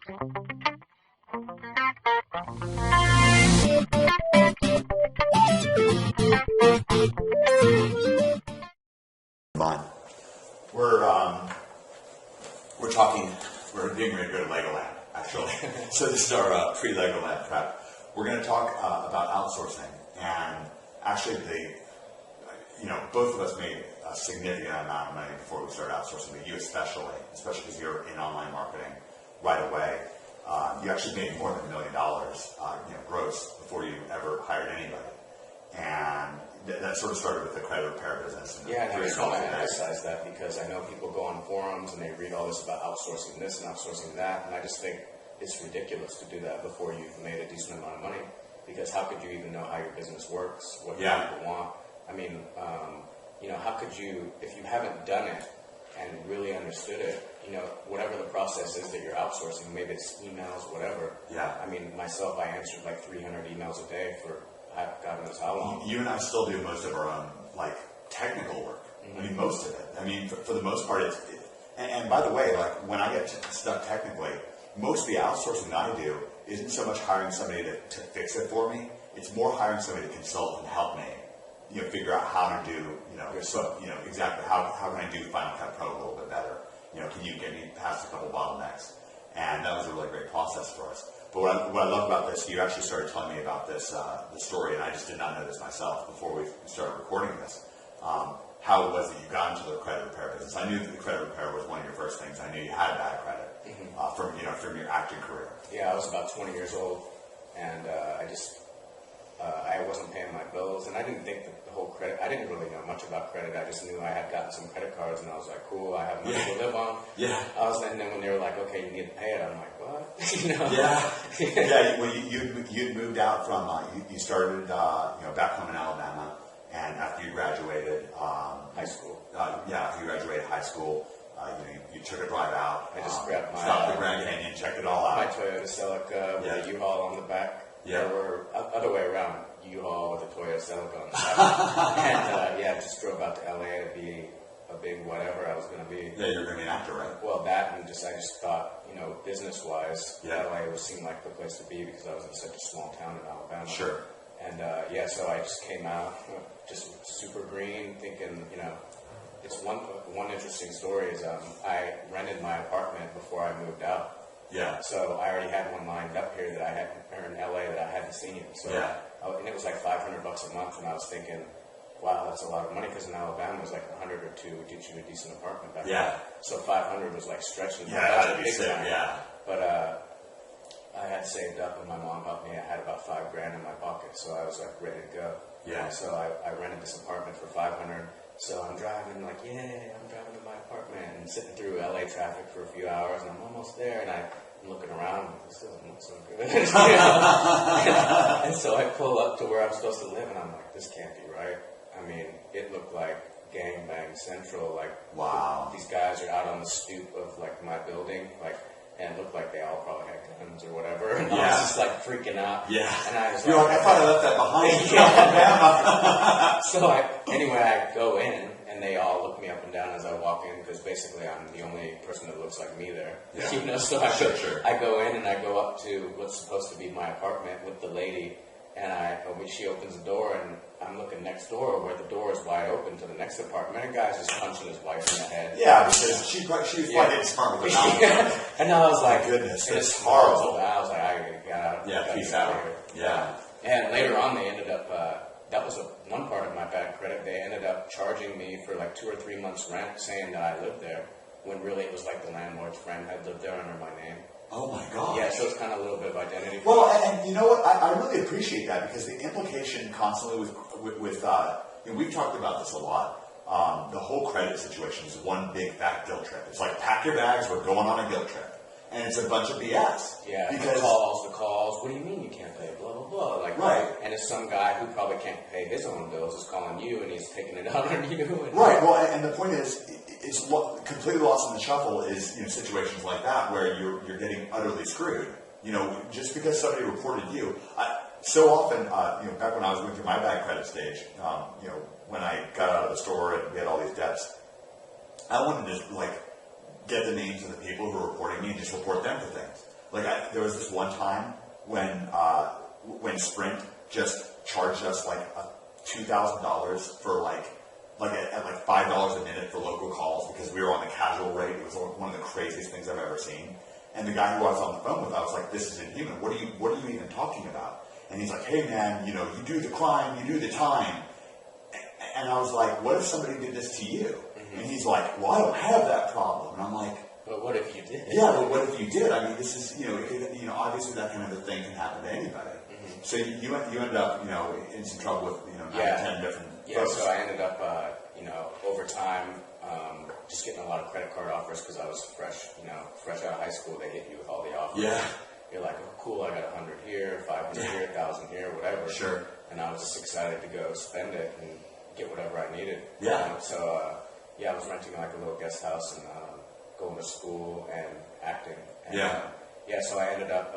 We're getting ready to go to Legoland, actually. So this is our pre-Legoland prep. We're going to talk about outsourcing, and actually both of us made a significant amount of money before we started outsourcing, but you especially because you're in online marketing right away. You actually made more than $1 million gross before you ever hired anybody. And that sort of started with the credit repair business. And I just want to emphasize that because I know people go on forums and they read all this about outsourcing this and outsourcing that, and I just think it's ridiculous to do that before you've made a decent amount of money, because how could you even know how your business works, what people want? I mean, how could you, if you haven't done it and really understood it, whatever the process is that you're outsourcing, maybe it's emails, whatever. Yeah. I mean, myself, I answered like 300 emails a day for God knows how long. You and I still do most of our own, technical work. Mm-hmm. I mean, most of it. I mean, for the most part, and by the way, when I get stuck technically, most of the outsourcing that I do isn't so much hiring somebody to fix it for me. It's more hiring somebody to consult and help me, figure out how to do, exactly how can I do Final Cut Pro a little bit better? Can you get me past a couple bottlenecks? And that was a really great process for us. But what I love about this, you actually started telling me about this the story, and I just did not know this myself before we started recording this. How it was that you got into the credit repair business. I knew that the credit repair was one of your first things. I knew you had bad credit from your acting career. Yeah, I was about 20 years old, and I wasn't paying my bills, and I didn't think that the whole credit. I didn't really know much about credit. I just knew I had gotten some credit cards, and I was like, cool, I have money to live on. Yeah. And then when they were like, okay, you need to pay it, I'm like, what? Yeah. Yeah. Well, you'd moved out from you started back home in Alabama, and after you graduated high school. After you graduated high school, you took a drive out. I just grabbed my stopped at the Grand Canyon, checked it all out. My Toyota Celica with a U-Haul on the back. Yeah. Or other way around, U-Haul with a Toyota Celica on the back. And just drove out to LA to be a big whatever I was going to be. Yeah, you were going to be an actor, right? Well, that and I just thought, business-wise, LA seemed like the place to be because I was in such a small town in Alabama. Sure. And so I just came out just super green, thinking, it's one interesting story is I rented my apartment before I moved out. Yeah. So I already had one lined up here that I had, or in LA that I hadn't seen. So and it was like $500 a month, and I was thinking, wow, that's a lot of money because in Alabama it was like 100 or two would get you a decent apartment back then. So 500 was like stretching. That'd be sick. Yeah. But I had saved up, and my mom helped me. I had about $5,000 in my pocket, so I was like ready to go. Yeah. And so I rented this apartment for $500. So I'm driving I'm driving to my apartment and sitting through LA traffic for a few hours, and I'm almost there, and I'm looking around, this doesn't look so good. And so I pull up to where I'm supposed to live, and I'm like, this can't be right. I mean, it looked like gangbang central, wow. These guys are out on the stoop of my building, and it looked like they all probably had guns or whatever. And I was just freaking out. Yeah. And I was You're I thought I left that behind. So I go in, and they all look me up and down as I walk in, because basically I'm the only person that looks like me there. Yeah. So I go in, and I go up to what's supposed to be my apartment with the lady, and she opens the door, and I'm looking next door where the door is wide open to the next apartment. And the guy's just punching his wife in the head. Yeah, because she was getting smart with her. And I was like, goodness, it's horrible. I was like, I gotta get out. Yeah, peace out. Yeah. And later on, they ended up, that was one part of my bad credit. They ended up charging me for 2 or 3 months rent, saying that I lived there, when really it was the landlord's friend had lived there under my name. Oh my God. Yeah, so it's kind of a little bit of identity. Well, and you know what? I really appreciate that, because the implication constantly with we've talked about this a lot. The whole credit situation is one big fat guilt trip. It's like, pack your bags, we're going on a guilt trip. And it's a bunch of BS. Yeah, because the calls. What do you mean you can't pay? Blah, blah, blah. Right. And it's some guy who probably can't pay his own bills is calling you, and he's taking it out on you. Right. Well, and the point is, it's completely lost in the shuffle is situations like that where you're getting utterly screwed. Just because somebody reported you. So often, back when I was going through my bad credit stage, when I got out of the store and we had all these debts, I wanted to get the names of the people who were reporting me and just report them for things. Like there was this one time when Sprint just charged us like $2,000 for at $5 a minute for local calls because we were on the casual rate. It was one of the craziest things I've ever seen. And the guy who I was on the phone with, I was like, "This is inhuman. What are you even talking about?" And he's like, "Hey man, you do the crime, you do the time." And I was like, "What if somebody did this to you?" Mm-hmm. And he's like, "Well, I don't have that problem." And I'm like, "But what if you did?" Yeah, but what if you did? I mean, this is obviously that kind of a thing can happen to anybody. Mm-hmm. So you ended up in some trouble with 9 or 10 different. Yeah, folks. So I ended up over time. Just getting a lot of credit card offers because I was fresh out of high school. They hit you with all the offers. Yeah. You're like, "Oh, cool, I got 100 here, 500 here, 1,000 here, whatever." Sure. And I was just excited to go spend it and get whatever I needed. Yeah. I was renting like a little guest house and going to school and acting. And, so I ended up.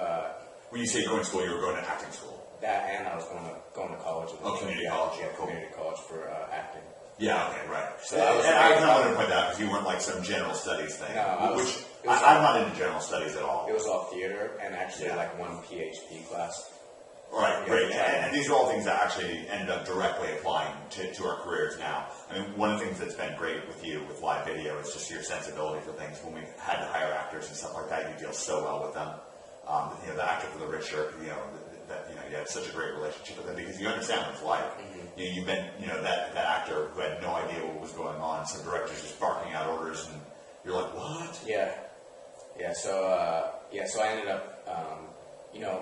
When you say going to school, you were going to acting school. That, and I was going to college. Community college. Yeah, community college for acting. Yeah, okay, right. So I kind of wanted to point that out because you weren't like some general studies thing. No, I'm not into general studies at all. It was all theater and actually like one PhD class. Right, great. And these are all things that actually ended up directly applying to our careers now. I mean, one of the things that's been great with you with live video is just your sensibility for things. When we've had to hire actors and stuff like that, you deal so well with them. The actor for the rich shirt, you had such a great relationship with them because you understand what it's like. Mm-hmm. You've been, that actor who had no idea what was going on. Some directors just barking out orders, and you're like, "What?" Yeah. So I ended up,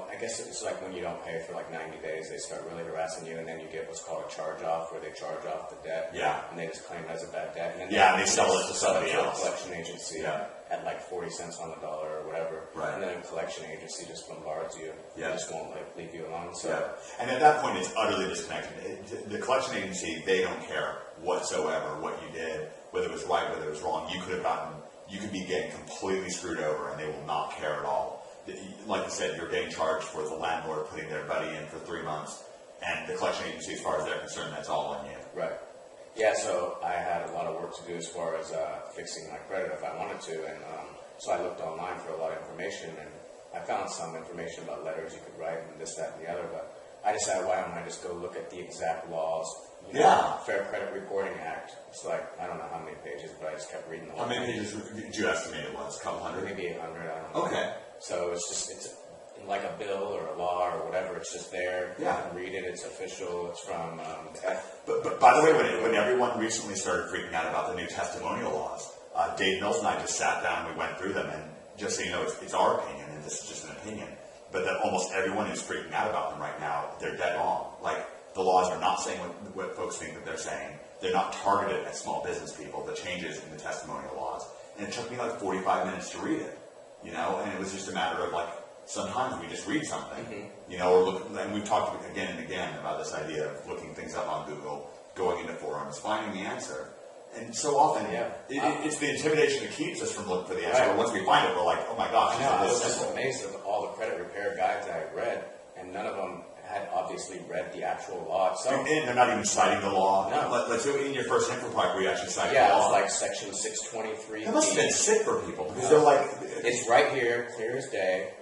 I guess it's like when you don't pay for like 90 days, they start really harassing you, and then you get what's called a charge off, where they charge off the debt. Yeah. And they just claim it as a bad debt. And then they sell it to somebody else. A collection agency at like 40 cents on the dollar or whatever. Right. And then a collection agency just bombards you. Yeah. They just won't leave you alone. So. Yeah. And at that point, it's utterly disconnected. The collection agency, they don't care whatsoever what you did, whether it was right, whether it was wrong. You could be getting completely screwed over, and they will not care at all. Like you said, you're getting charged for the landlord putting their buddy in for 3 months, and the collection agency, as far as they're concerned, that's all on you. Right. Yeah, so I had a lot of work to do as far as fixing my credit if I wanted to, and so I looked online for a lot of information, and I found some information about letters you could write and this, that, and the other, but I decided, why don't I just go look at the exact laws? Fair Credit Reporting Act. It's like, I don't know how many pages, but I just kept reading the whole thing. How many pages did you estimate it was? A couple hundred? Maybe 800, I don't know. Okay. So it's like a bill or a law or whatever. It's just there. Yeah. You can read it. It's official. It's from But by the way, when everyone recently started freaking out about the new testimonial laws, Dave Mills and I just sat down and we went through them, and just so you know, it's our opinion, and this is just an opinion, but that almost everyone who's freaking out about them right now, they're dead on. Like, the laws are not saying what folks think that they're saying. They're not targeted at small business people, the changes in the testimonial laws. And it took me like 45 minutes to read it, and it was just a matter of like, sometimes we just read something, or look, and we've talked again and again about this idea of looking things up on Google, going into forums, finding the answer. And so often, it's the intimidation that keeps us from looking for the answer. Right. But once we find it, we're like, "Oh my gosh!" I was just amazed at all the credit repair guides I read, and none of them had obviously read the actual law itself. And they're not even citing the law. No. Let's do it in your first info product where you actually cite the law. Yeah, it was like section 623. It must have been sick for people because they're like, it's right here, clear as day.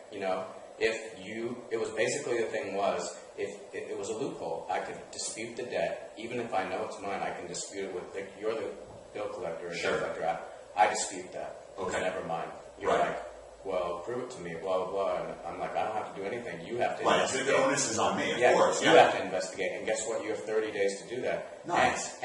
It was basically the thing was, if it was a loophole, I could dispute the debt, even if I know it's mine. I can dispute it with you're the bill collector or debt collector. I dispute that. Okay. Never mind. You're like, well, prove it to me, blah, blah, blah. And I'm like, I don't have to do anything. You have to investigate. The onus is on me, of course. You have to investigate. And guess what? You have 30 days to do that. Nice.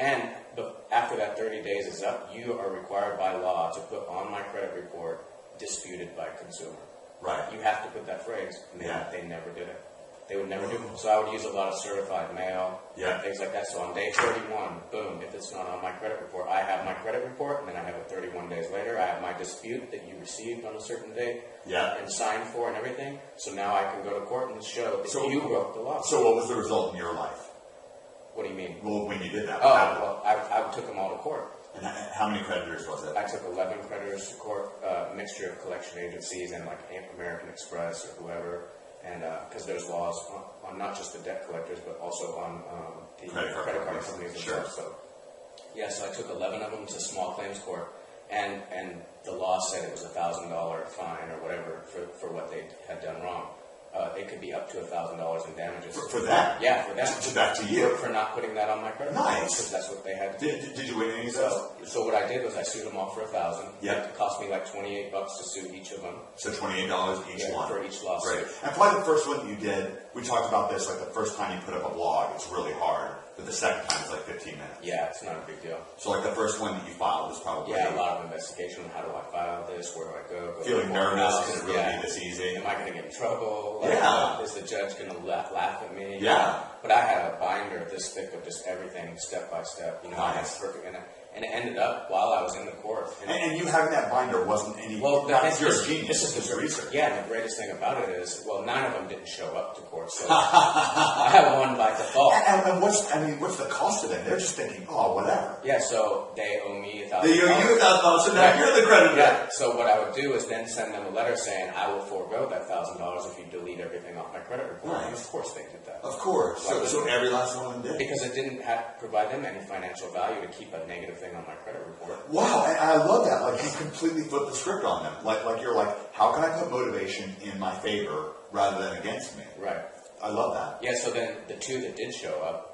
But after that 30 days is up, you are required by law to put on my credit report, disputed by consumer. Right. You have to put that phrase. And they never did it. They would never do it. So I would use a lot of certified mail, things like that. So on day 31, boom, if it's not on my credit report, I have my credit report, and then I have it 31 days later. I have my dispute that you received on a certain date and signed for and everything. So now I can go to court and show that you broke the law. So what was the result in your life? What do you mean? Well, when you did that. I took them all to court. And how many creditors was it? I took 11 creditors to court, a mixture of collection agencies and like American Express or whoever. And because there's laws on not just the debt collectors, but also on the credit card companies and stuff. So, so I took 11 of them to small claims court, and the law said it was $1,000 fine or whatever for what they had done wrong. It could be up to $1,000 in damages. For that? Yeah, for that. Back to you. For not putting that on my credit. Nice. Because that's what they had to do. Did you win any of those? So what I did was I sued them all for $1,000. Yep. It cost me like $28 to sue each of them. So $28 each one. For each lawsuit. Right. And probably the first one that you did, we talked about this, like the first time you put up a blog, it's really hard. But the second time it's like 15 minutes. Yeah, it's not a big deal. So like the first one that you filed was probably... Yeah, a lot of investigation. How do I file this? Where do I go? Feeling nervous? Can it really be this easy? Am I going to get in trouble? Like, yeah. Is the judge going to laugh at me? Yeah. But I had a binder this thick of just everything, step by step. You know, nice. Perfect. And it ended up while I was in the court. And you having that binder wasn't any... Well, you're a genius. This is the research. Yeah, and the greatest thing about it is, well, 9 of them didn't show up to court, so I have one by default. And what's the cost of them? They're just thinking, oh, whatever. Yeah, so they owe me $1,000. They owe you $1,000, so now you're the creditor. Yeah, so what I would do is then send them a letter saying, I will forego that $1,000 if you delete everything off my credit report. Nice. And of course they did that. Of course. So every last one of them did. Because it didn't provide them any financial value to keep a negative thing on my credit report. Wow, and I love that. Like, you completely flipped the script on them. Like you're like, how can I put motivation in my favor rather than against me? Right. I love that. Yeah, so then the 2 that did show up,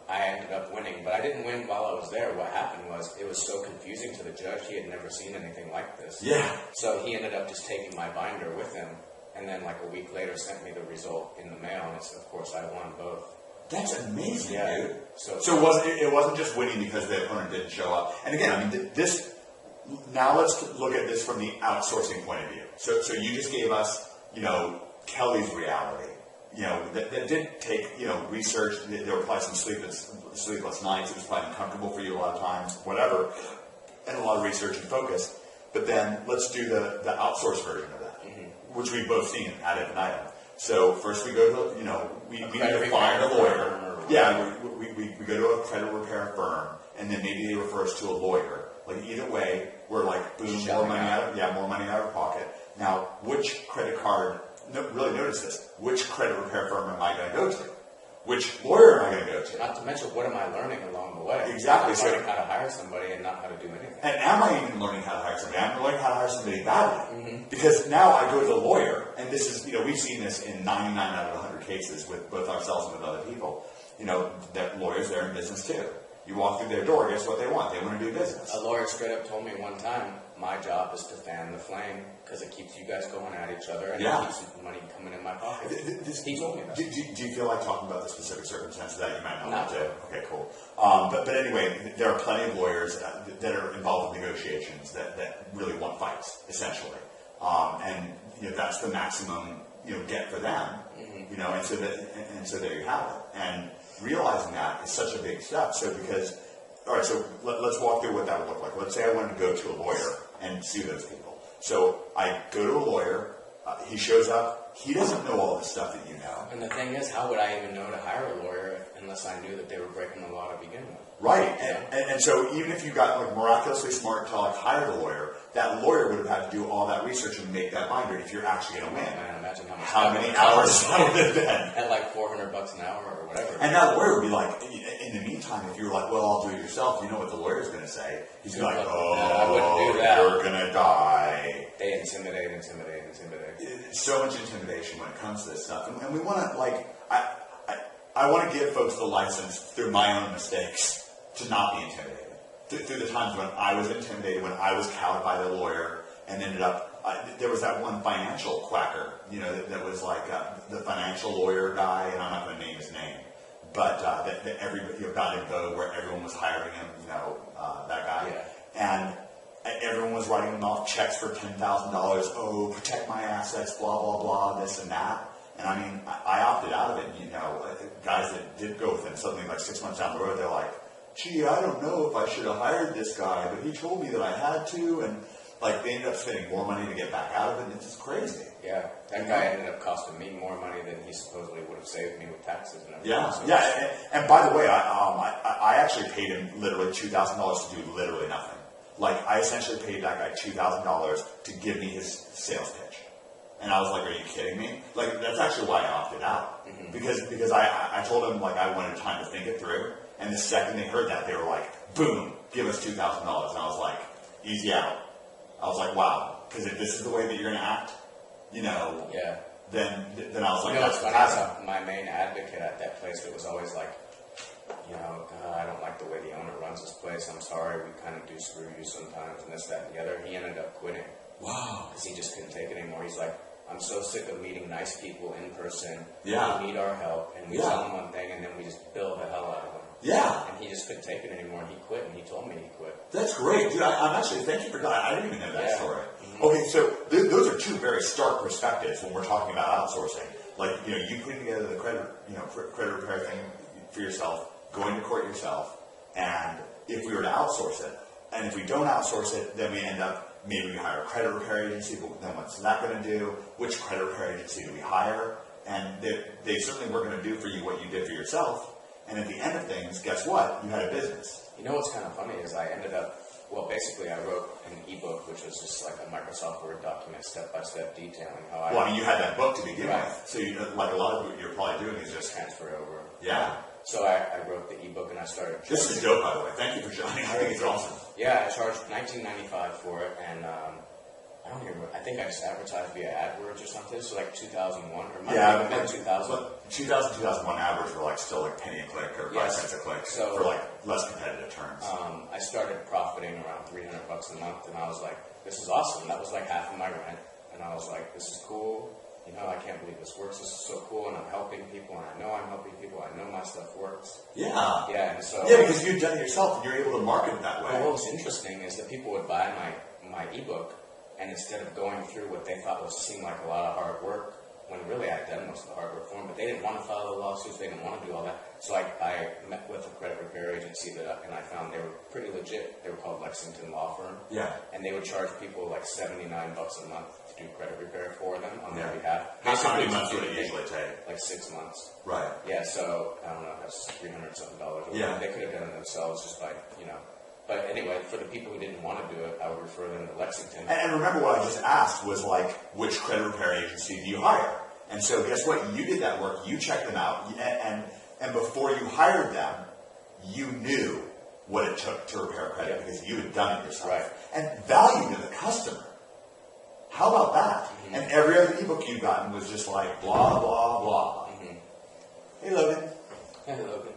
I ended up winning, but I didn't win while I was there. What happened was it was so confusing to the judge. He had never seen anything like this. Yeah. So he ended up just taking my binder with him, and then like a week later sent me the result in the mail, and of course I won both. That's amazing, dude. So it wasn't just winning because the opponent didn't show up. And again, I mean, this. Now let's look at this from the outsourcing point of view. So you just gave us, Kelly's reality. That did take, research. There were probably some sleepless nights. It was probably uncomfortable for you a lot of times, whatever, and a lot of research and focus. But then let's do the outsourced version of that, which we've both seen ad infinitum. So first we go to, we need to find a lawyer. Yeah, we go to a credit repair firm, and then maybe they refer us to a lawyer. Like either way, we're like, boom, more money out of pocket. Now, which credit card? Really notice this. Which credit repair firm am I going to go to? Which lawyer am I going to go to? Not to mention, what am I learning along the way? Exactly. I'm learning how to hire somebody and not how to do anything. And am I even learning how to hire somebody? I'm learning how to hire somebody badly. Because now I go to the lawyer, and this is, we've seen this in 99 out of 100 cases with both ourselves and with other people. That lawyers, they're in business too. You walk through their door, guess what they want? They want to do business. A lawyer straight up told me one time, my job is to fan the flame because it keeps you guys going at each other and it keeps money coming in my pocket. He told me that. Do you feel like talking about the specific circumstances that you might not want to? Really. Okay, cool. But anyway, there are plenty of lawyers that are involved in negotiations that really want fights, essentially. And that's the maximum get for them. And so there you have it. And realizing that is such a big step. So let's walk through what that would look like. Let's say I wanted to go to a lawyer and sue those people. So I go to a lawyer, he shows up, he doesn't know all the stuff that you know. And the thing is, how would I even know to hire a lawyer unless I knew that they were breaking the law to begin with? Right. And so even if you got miraculously smart to hire the lawyer, that lawyer would have had to do all that research and make that binder if you're actually going to win. Man, imagine how many hours that would have been. At like $400 an hour or whatever. And that lawyer would be like, in the meantime, if you were like, well, I'll do it yourself, you know what the lawyer's going to say. He's going to be like, I wouldn't do that. You're going to die. They intimidate. It's so much intimidation when it comes to this stuff. And we want to, I want to give folks the license through my own mistakes to not be intimidated. Through the times when I was intimidated, when I was cowed by the lawyer, and ended up, there was that one financial quacker, that was like the financial lawyer guy, and I'm not going to name his name, but that everybody got in vogue where everyone was hiring him, that guy, and everyone was writing him off checks for $10,000. Oh, protect my assets, blah blah blah, this and that. And I mean, I opted out of it. Guys that did go with him, suddenly like 6 months down the road, they're like, gee, I don't know if I should have hired this guy, but he told me that I had to, and they ended up spending more money to get back out of it, and it's just crazy. Yeah, that guy ended up costing me more money than he supposedly would have saved me with taxes and everything. Yeah, yeah, and by the way, I actually paid him literally $2,000 to do literally nothing. I essentially paid that guy $2,000 to give me his sales pitch. And I was like, are you kidding me? That's actually why I opted out. Because I told him, I wanted time to think it through. And the second they heard that, they were like, boom, give us $2,000. And I was like, easy out. I was like, wow. Because if this is the way that you're going to act, Yeah. then I was like, It's that's funny. fantastic. My main advocate at that place, it was always like, I don't like the way the owner runs this place. I'm sorry, we kind of do screw you sometimes, and this, that, and the other. He ended up quitting. Wow. Because he just couldn't take it anymore. He's like, I'm so sick of meeting nice people in person Yeah. who need our help, and we Yeah. tell them one thing, and then we just bill the hell out of them. Yeah. And he just couldn't take it anymore, and he quit, and he told me he quit. That's great, dude. I'm actually, thank you for that. I didn't even know that Yeah. story. Mm-hmm. Okay, so those are two very stark perspectives when we're talking about outsourcing. Like, you putting together the credit repair thing for yourself, going to court yourself, and if we were to outsource it, and if we don't outsource it, then we end up, maybe we hire a credit repair agency, but then what's that going to do? Which credit repair agency do we hire? And they certainly were going to do for you what you did for yourself. And at the end of things, guess what? You had a business. You know what's kind of funny is I ended up, basically I wrote an ebook, which was just like a Microsoft Word document, step-by-step detailing how I... Well, I mean, you had that book to begin Right. with. So, like a lot of what you're probably doing is just... transfer over. Yeah. So I wrote the ebook and I started... This is dope, by the way. Thank you for joining. I think it's awesome. Yeah, I charged $19.95 for it, and I don't even remember. I think I just advertised via AdWords or something. This was like 2001, or might have even been 2000. But 2001 AdWords were like still like penny a click or 5 cents a click for like less competitive terms. I started profiting around $300 a month, and I was like, this is awesome. That was like half of my rent, and I was like, this is cool. I can't believe this works. This is so cool, and I'm helping people, and I know I'm helping people. I know my stuff works. Yeah. Yeah, and so... Yeah, because you've done it yourself, and you're able to market it that way. Well, what was interesting is that people would buy my ebook, and instead of going through what they thought seemed like a lot of hard work, when really I had done most of the hard work for them, but they didn't want to file the lawsuits, they didn't want to do all that. So I met with a credit repair agency and I found they were pretty legit. They were called Lexington Law Firm. Yeah. And they would charge people like $79 a month to do credit repair for them on their behalf. How many months would it usually take? Like 6 months. Right. Yeah, so I don't know, that's $300 something. Yeah. They could have done it themselves just by, But anyway, for the people who didn't want to do it, I would refer them to Lexington. And remember what I just asked was like, which credit repair agency do you hire? And so guess what? You did that work. You checked them out. And before you hired them, you knew what it took to repair credit because you had done it yourself. Right. And value to the customer. How about that? Mm-hmm. And every other ebook you've gotten was just like blah, blah, blah. Mm-hmm. Hey, Logan. Hey, Logan.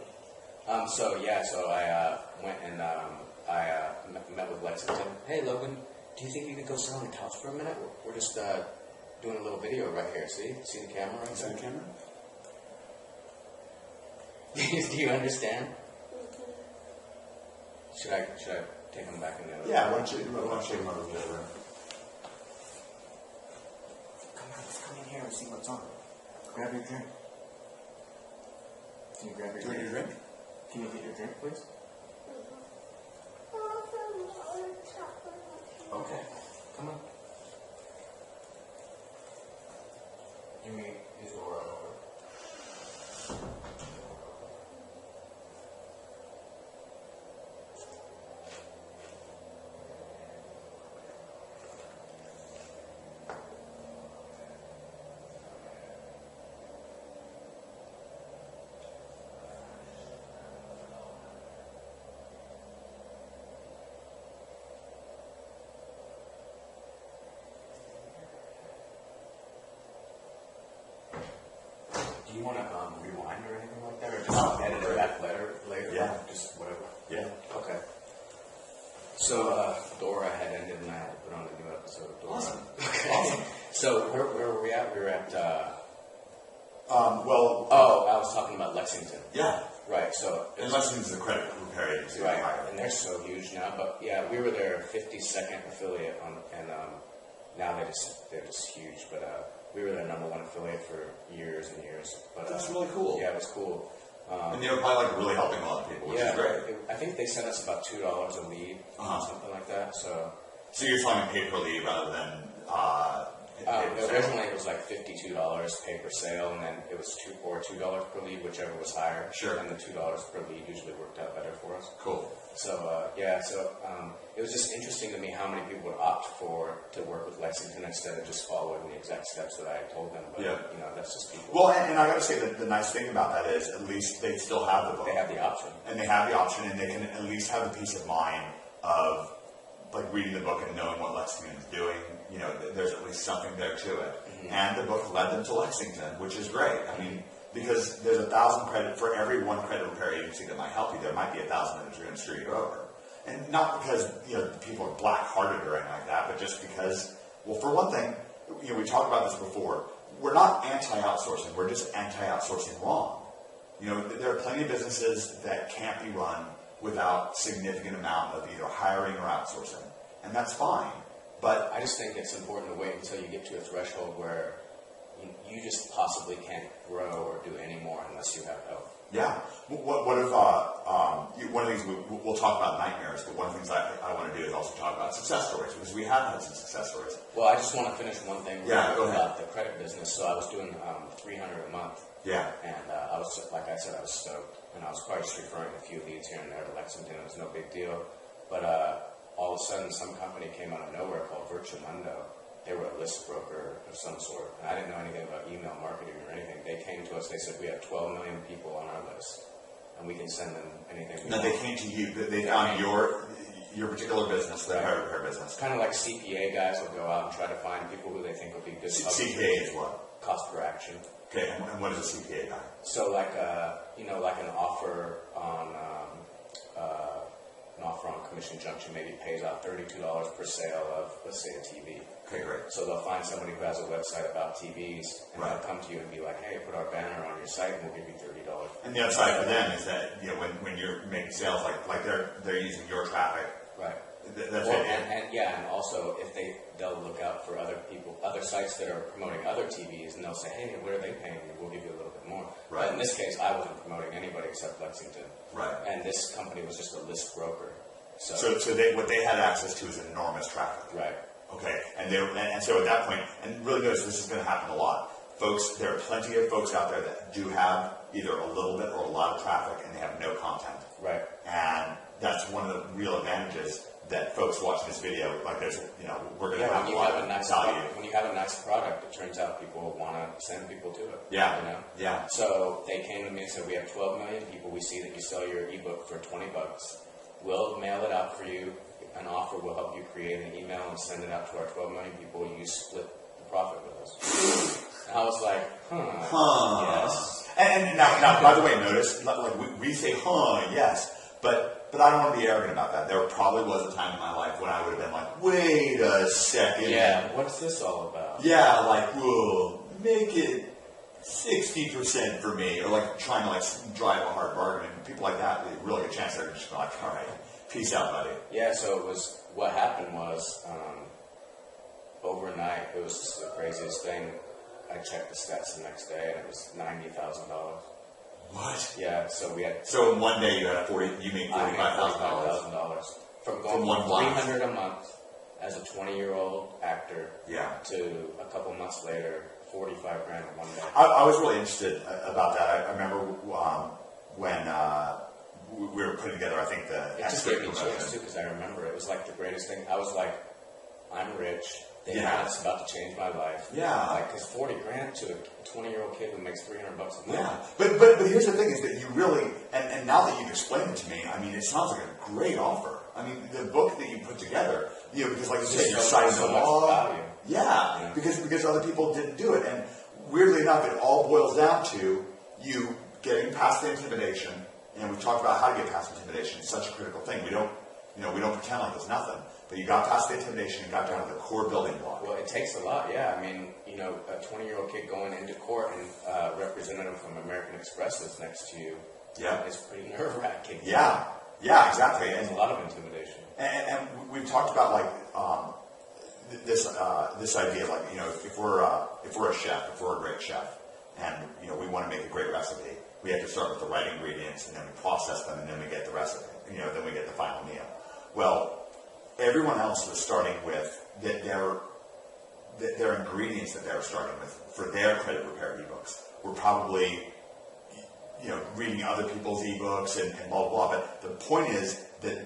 So I went and I met with Lexington. Hey, Logan, do you think you could go sit on the couch for a minute? We're just doing a little video right here. See the camera right there? See the camera? Do you understand? Should I take him back in the other room? Yeah, why don't you take him over to the other room? Come on, let's come in here and see what's on. Grab your drink. Can you grab your drink? Drink? Can you get your drink, please? Okay, come on. Give me his door over. Do you want to rewind or anything like that, or just edit it back later? Yeah. Just whatever. Yeah. Okay. So Dora had ended, and I had to put on a new episode of Dora. Awesome. Okay. Awesome. So where were we at? We were at. I was talking about Lexington. Yeah. Right. So. And Lexington's a credit repair agency. Right. And they're so huge now, but yeah, we were their 52nd affiliate and now they're just huge, but. We were their #1 affiliate for years and years. But, that's really cool. Yeah, it was cool. And they were probably like really helping a lot of people, which is great. I think they sent us about $2 a lead, something like that. So you're selling pay per lead rather than originally it was like $52 pay per sale, and then it was $2 per lead, whichever was higher. Sure. And the $2 per lead usually worked out better for us. Cool. So it was just interesting to me how many people would opt to work with Lexington instead of just following the exact steps that I had told them. But that's just people. Well, and I got to say that the nice thing about that is at least they still have the book. They have the option. And they have the option, and they can at least have the peace of mind of like reading the book and knowing what Lexington is doing there's at least something there to it. And the book led them to Lexington, which is great. I mean, because there's 1,000 credit for every one credit repair agency that might help you. There might be 1,000 that are going to screw you over, and not because people are black-hearted or anything like that, but just because, well, for one thing, we talked about this before. We're not anti-outsourcing. We're just anti-outsourcing wrong. There are plenty of businesses that can't be run without significant amount of either hiring or outsourcing, and that's fine. But I just think it's important to wait until you get to a threshold where you just possibly can't grow or do any more unless you have help. Yeah. What if one of the things we'll talk about nightmares, but one of the things I want to do is also talk about success stories, because we have had some success stories. Well, I just want to finish one thing about the credit business. So I was doing $300 a month. Yeah. And I was, like I said, I was stoked, and I was probably just referring a few leads here and there to Lexington. It was no big deal, but all of a sudden, some company came out of nowhere called Virtuamundo. They were a list broker of some sort, and I didn't know anything about email marketing or anything. They came to us. They said, we have 12 million people on our list, and we can send them anything we want. They came to you. They found your particular business, the credit repair business. Kind of like CPA guys will go out and try to find people who they think would be good. CPA is what? Cost per action. Okay, and what is a CPA guy? So like like an offer on Commission Junction maybe pays out $32 per sale of, let's say, a TV. Okay, great. So they'll find somebody who has a website about TVs, and they'll come to you and be like, hey, put our banner on your site, and we'll give you $30. And the upside for them is that when you're making sales, like they're using your traffic. Right. That's well, it. and also if they'll look out for other people, other sites that are promoting other TVs, and they'll say, hey, what are they paying you? We'll give you a little bit more. Right. But in this case, I wasn't promoting anybody except Lexington. Right. And this company was just a list broker. So what they had access to is enormous traffic. Right. Okay, and so at that point, and really notice this is going to happen a lot. Folks, there are plenty of folks out there that do have either a little bit or a lot of traffic, and they have no content. Right. And that's one of the real advantages that folks watching this video, like there's, we're going to have a lot of value. When you have a nice product, it turns out people want to send people to it. Yeah. Yeah. So they came to me and said, we have 12 million people. We see that you sell your ebook for $20. We'll mail it out for you. An offer will help you create an email and send it out to our 12 million people. You split the profit with us. And I was like, yes. And now, by the way, notice, like we say, yes, but I don't want to be arrogant about that. There probably was a time in my life when I would have been like, wait a second. Yeah, what's this all about? Yeah, like, whoa, make it 60% for me, or like trying to drive a hard bargain. And people like that, they really get a chance they're just like, all right, peace out, buddy. Yeah, so what happened was, overnight, it was just the craziest thing. I checked the stats the next day, and it was $90,000. What? Yeah, so we had. So in one day you made $45,000. From going from $300 a month as a 20-year-old actor. Yeah. To a couple months later, $45,000 in one day. I was really interested about that. I remember when we were putting together, I think it just gave me chills too, because I remember it was like the greatest thing. I was like, I'm rich. It's about to change my life. Yeah. Like, because $40,000 to a 20-year-old kid who makes $300 a month. Yeah. But here's the thing: is that you really, and now that you've explained it to me, I mean, it sounds like a great offer. I mean, the book that you put together, because like you said, you're citing the law. Yeah. Because other people didn't do it, and weirdly enough, it all boils down to you getting past the intimidation. And we've talked about how to get past intimidation. It's such a critical thing. We don't pretend like there's nothing. But you got past the intimidation and got down to the core building block. Well, it takes a lot, yeah. I mean, a 20-year-old kid going into court and a representative from American Express that's next to you. Yeah. It's pretty nerve-wracking. Yeah. Yeah, exactly. There's a lot of intimidation. And we've talked about this idea of if we're a chef, if we're a great chef, and we want to make a great recipe, we have to start with the right ingredients, and then we process them, and then we get the recipe. Then we get the final meal. Well, everyone else was starting with their ingredients that they were starting with for their credit repair ebooks were probably reading other people's ebooks and blah blah blah. But the point is that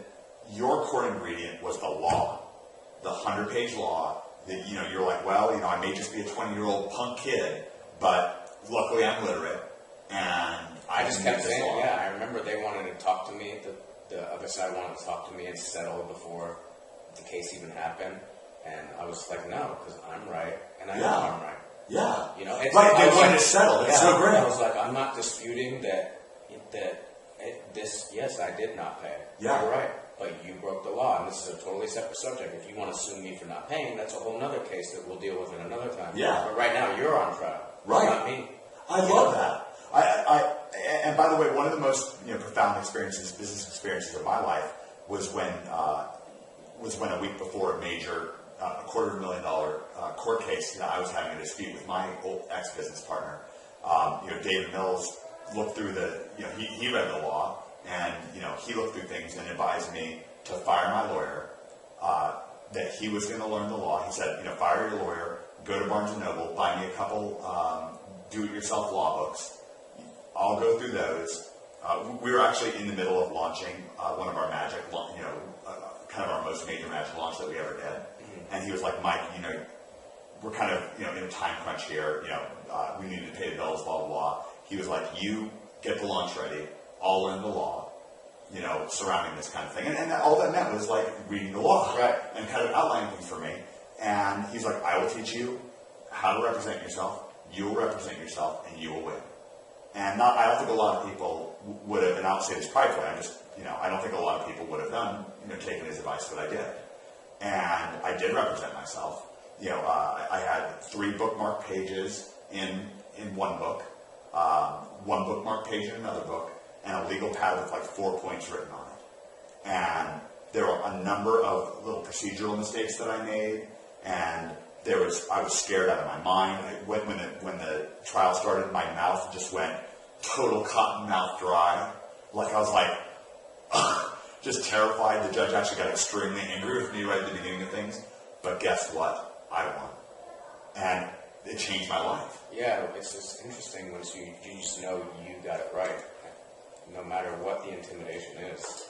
your core ingredient was the law, the 100-page law. That you're like, well, I may just be a 20-year-old punk kid, but luckily I'm literate, and I just kept saying, yeah. I remember they wanted to talk to me. The other side wanted to talk to me and settle before the case even happened. And I was like, no, because I'm right, and I Yeah. know I'm right. Yeah. You know, it's, Right, I they was wanted like- to settle. It's so great. I was like, I'm not disputing this. Yes, I did not pay. Yeah. You're right, but you broke the law, and this is a totally separate subject. If you want to sue me for not paying, that's a whole other case that we'll deal with in another time. Yeah. But right now, you're on trial. Right. Not me. I love that. And by the way, one of the most profound experiences, business experiences of my life was when a week before a major $250,000 court case, I was having a dispute with my old ex-business partner. David Mills looked through he read the law, and he looked through things and advised me to fire my lawyer. That he was going to learn the law. He said, fire your lawyer, go to Barnes & Noble, buy me a couple do-it-yourself law books. I'll go through those. We were actually in the middle of launching one of our magic, kind of our most major magic launch that we ever did. Mm-hmm. And he was like, Mike, we're kind of, in a time crunch here. We need to pay the bills, blah, blah, blah. He was like, you get the launch ready. I'll learn the law, surrounding this kind of thing. And all that meant was like reading the law. Right. And kind of outlining things for me. And he's like, I will teach you how to represent yourself. You will represent yourself, and you will win. And I don't think a lot of people would have, and I'll say this pridefully, I don't think a lot of people would have done, taken his advice, but I did. And I did represent myself. I had 3 bookmark pages in one book, 1 bookmark page in another book, and a legal pad with like 4 points written on it. And there were a number of little procedural mistakes that I made, and I was scared out of my mind. When the trial started, my mouth just went total cotton mouth dry. Like I was like, just terrified. The judge actually got extremely angry with me right at the beginning of things. But guess what? I won. And it changed my life. Yeah, it's just interesting once you just know you got it right, no matter what the intimidation is.